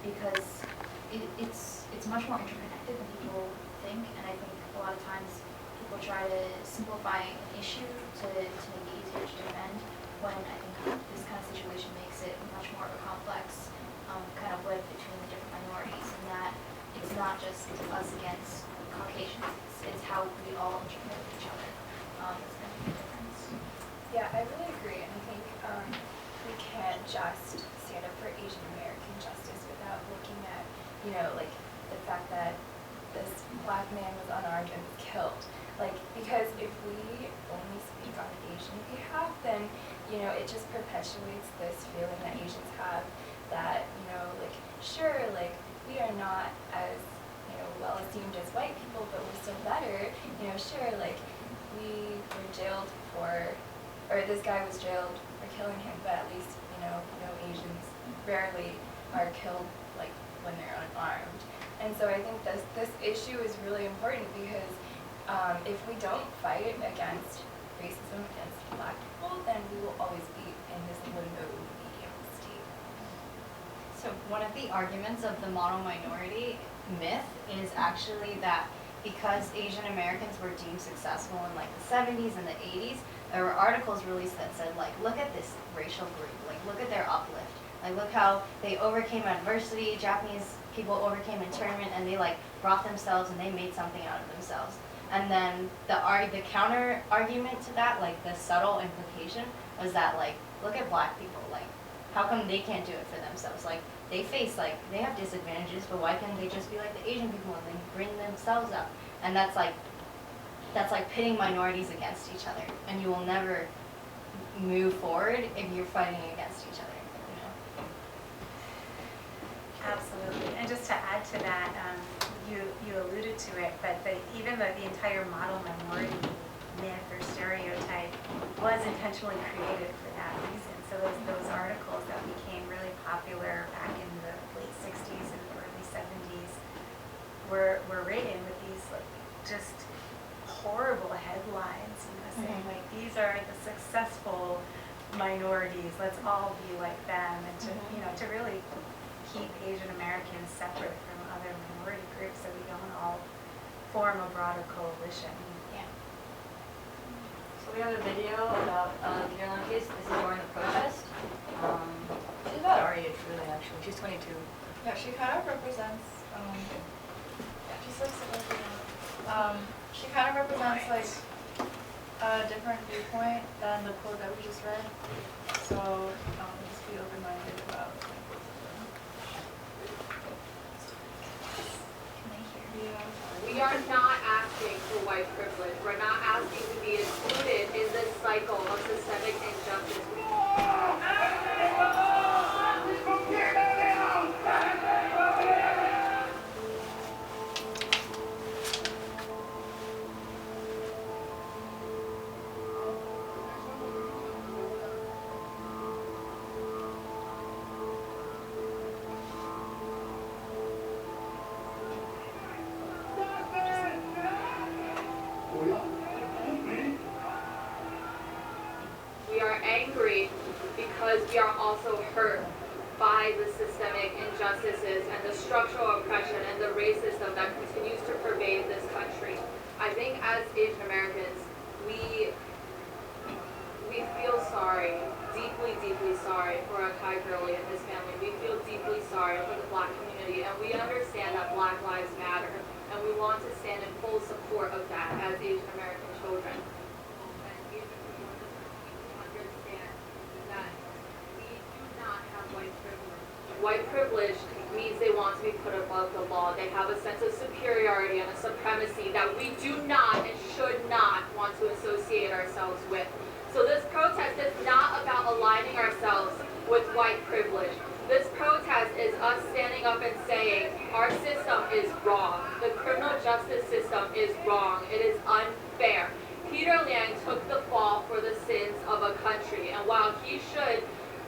because it's much more interconnected than people think, and I think a lot of times people try to simplify an issue to make it easier to defend, when I think this kind of situation makes it much more of a complex kind of web between the different minorities, and that it's not just us against Caucasians, it's how we all interconnect with each other. That's going to make a difference. Yeah, I really agree, and I think we can't just stand up for Asian American justice without looking at, like the fact that this black man was unarmed and was killed. Like, because if we only speak on Asian behalf, then, it just perpetuates this feeling that Asians have that, like, sure, like, we are not as, well esteemed as white people, but we're still better. Sure, like, we were jailed for, or this guy was jailed for killing him, but at least, no Asians rarely are killed, like, when they're unarmed. And so I think this issue is really important because if we don't fight against racism against black people, then we will always be in this limbo medium state. So one of the arguments of the model minority myth is actually that because Asian Americans were deemed successful in like the 70s and the 80s, there were articles released that said, like, look at this racial group, like, look at their uplift. Like, look how they overcame adversity, Japanese people overcame internment, and they, like, brought themselves and they made something out of themselves. And then the counter argument to that, like, the subtle implication was that, like, look at black people, like, how come they can't do it for themselves? Like, they face, like, they have disadvantages, but why can't they just be like the Asian people and then bring themselves up? And that's like pitting minorities against each other, and you will never move forward if you're fighting against each other. Absolutely, and just to add to that, you alluded to it, but even the entire model minority myth or stereotype was intentionally created for that reason. So those articles that became really popular back in the late 60s and early 70s were written with these like just horrible headlines, saying like, these are the successful minorities, let's all be like them, and to really keep Asian Americans separate from other minority groups so we don't all form a broader coalition. Yeah. So we have a video about the Caroline case. This is during the protest. She's about our age, really, actually. She's 22. Yeah, she kind of represents, yeah, she's like 17. She kind of represents like a different viewpoint than the quote that we just read. So just be open-minded about like both of them. Yeah. We are not asking for white privilege. We're not asking to be included in this cycle of systemic injustice. We are angry because we are also hurt by the systemic injustices and the structural oppression and the racism that continues to pervade this country. I think as Asian Americans, we feel sorry, deeply, deeply sorry for Akai Gurley and his family. We feel deeply sorry for the Black community, and we understand that Black lives matter, and we want to stand in full support of that as Asian American children. And Asian Americans understand that we do not have white privilege. White privilege means they want to be put above the law. They have a sense of superiority and a supremacy that we do not and should not want to associate ourselves with. So this protest is not about aligning ourselves with white privilege. This protest is us standing up and saying our system is wrong. The criminal justice system is wrong. It is unfair. Peter Liang took the fall for the sins of a country, and while he should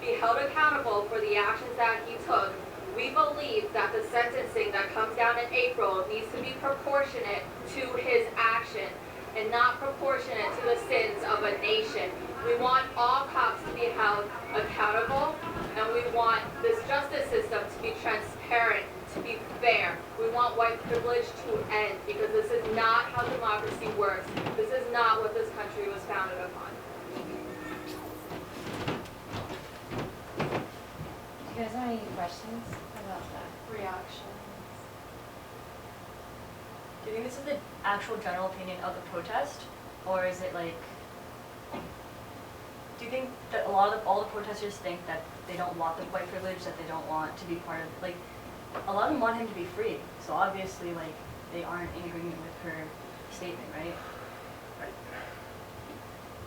be held accountable for the actions that he took, we believe that the sentencing that comes down in April needs to be proportionate to his action and not proportionate to the sins of a nation. We want all cops to be held accountable, and we want this justice system to be transparent fair. We want white privilege to end because this is not how democracy works. This is not what this country was founded upon. Do you guys have any questions about that? Reactions. Do you think this is the actual general opinion of the protest, or is it like? Do you think that all the protesters think that they don't want the white privilege, that they don't want to be part of like? A lot of them want him to be free, so obviously like they aren't in agreement with her statement, right?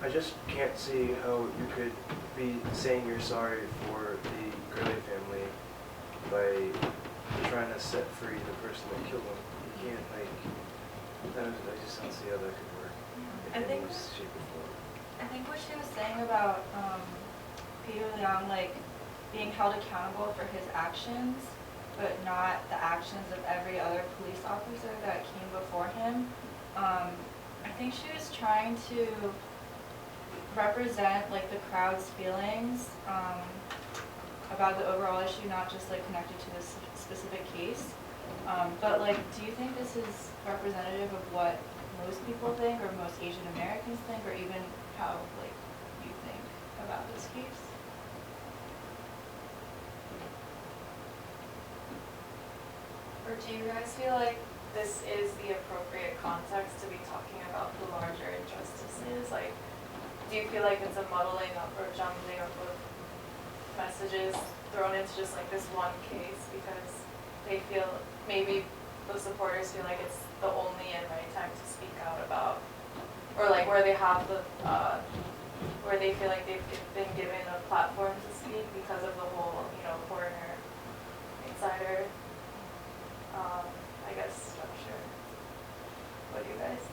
I just can't see how you could be saying you're sorry for the Gurley family by trying to set free the person that killed them. You can't I just don't see how that could work I in think- any shape or form. I think what she was saying about Peter Leung like being held accountable for his actions, but not the actions of every other police officer that came before him. I think she was trying to represent like the crowd's feelings about the overall issue, not just like connected to this specific case. But like, do you think this is representative of what most people think, or most Asian Americans think, or even how like you think about this case? Or do you guys feel like this is the appropriate context to be talking about the larger injustices? Like, do you feel like it's a muddling up or jumbling up of messages thrown into just like this one case because they feel, maybe the supporters feel like it's the only and right time to speak out about, or like where they have the, where they feel like they've been given a platform to speak because of the whole, foreigner insider, I guess, structure. What do you guys think?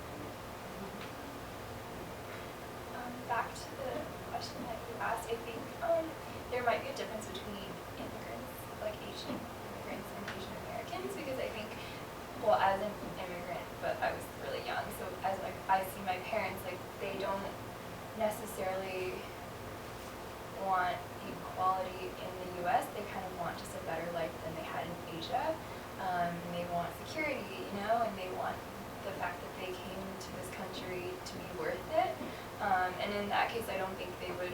Back to the question that you asked, I think there might be a difference between immigrants, like Asian immigrants and Asian Americans, because I think, well, as an immigrant, but I was really young, so as like I see my parents, like they don't necessarily want equality in the U.S. They kind of want just a better life than they had in Asia, and they want security, and they want the fact that they came to this country to be worth it. And in that case, I don't think they would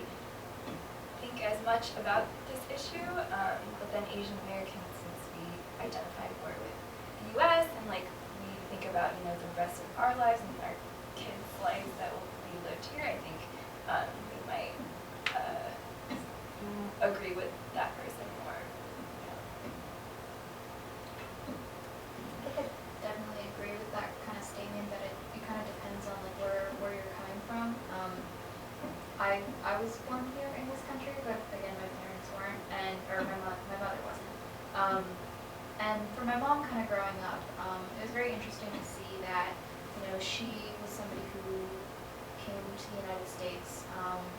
think as much about this issue. But then Asian Americans, since we identify more with the U.S. and like we think about the rest of our lives and our kids' lives that will be lived here, I think we might agree with that person more. I could definitely agree with that kind of statement, that it kind of depends on like where you're coming from. I was born here in this country, but again my parents weren't, or my mother wasn't. And for my mom kind of growing up, it was very interesting to see that she was somebody who came to the United States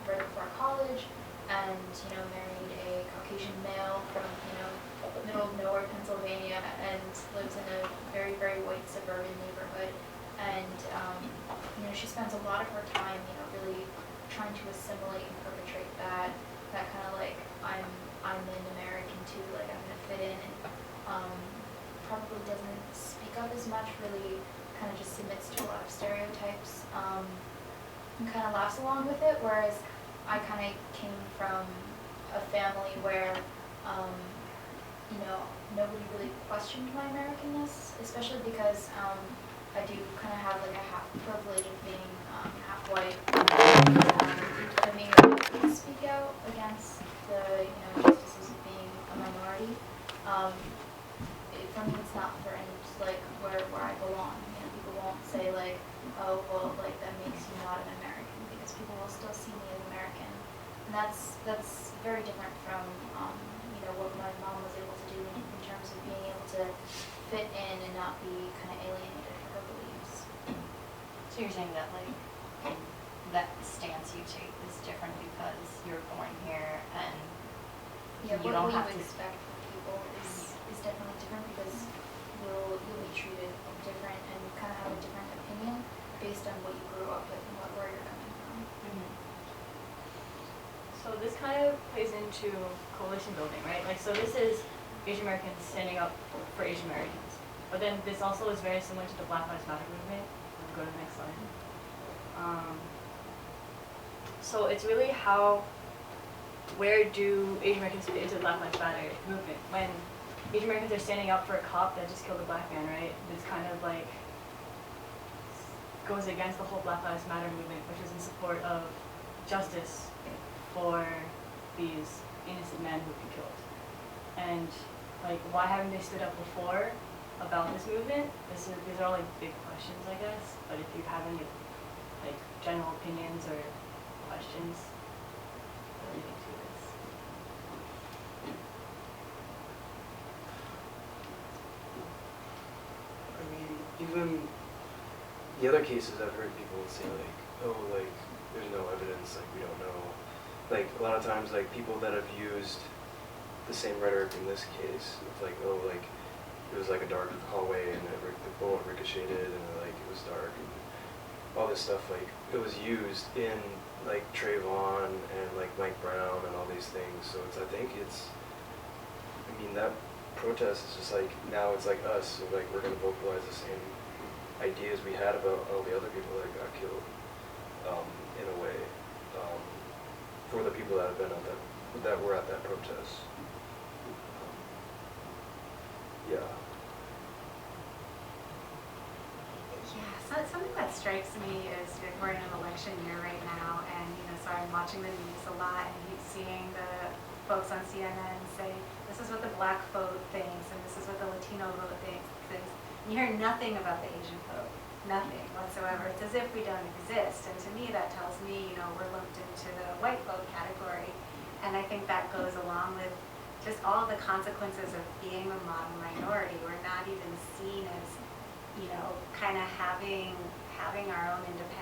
right before college, and married a Caucasian male from middle of nowhere Pennsylvania, and lives in a very, very white suburban neighborhood. And she spends a lot of her time really trying to assimilate and perpetrate that kind of like I'm an American too, like I'm gonna fit in, and probably doesn't speak up as much, really kind of just submits to a lot of stereotypes, and kind of laughs along with it, whereas I kind of came from a family where nobody really questioned my Americanness, especially because I do kind of have like a half privilege of being half white. For me, to speak out against the injustices of being a minority. For me, it's not for any like where I belong. People won't say like, oh well, like that makes you not an American, because people will still see me as American, and that's very different from what my mom was able to do in terms of being able to fit in and not be kind of alienated for her beliefs. So you're saying that like that stance you take is different because you're born here and Yeah, you what don't you have to. expect from people is definitely different, because you'll be treated different and kind of have a different opinion based on what you grew up with and where you're coming from. Mhm. So this kind of plays into coalition building, right? Like, so this is Asian Americans standing up for Asian Americans. But then this also is very similar to the Black Lives Matter movement. Go to the next slide. So it's really where do Asian Americans fit into the Black Lives Matter movement? When Asian Americans are standing up for a cop that just killed a black man, right? It's kind of like goes against the whole Black Lives Matter movement, which is in support of justice for these innocent men who've been killed. And like, why haven't they stood up before about this movement? These are all like big questions, I guess. But if you have any like general opinions or questions relating to this. I mean, even the other cases I've heard people say like, oh, like, there's no evidence, like, we don't know. Like, a lot of times, like, people that have used the same rhetoric in this case, it's like, oh, like, it was like a dark hallway and the bullet ricocheted and like it was dark and all this stuff, like, it was used in like Trayvon and like Mike Brown and all these things. So I think I mean, that protest is just like, now it's like us, so like we're gonna vocalize the same ideas we had about all the other people that got killed, in a way, for the people that have been that were at that protest. Yeah. Yeah, so something that strikes me is that we're in an election year right now, and so I'm watching the news a lot and seeing the folks on CNN say, this is what the black vote thinks, and this is what the Latino vote thinks. And you hear nothing about the Asian vote, nothing whatsoever. It's as if we don't exist, and to me that tells me, we're lumped into the white vote category, and I think that goes along with just all the consequences of being a model minority. We're not even seen as, kind of having our own independent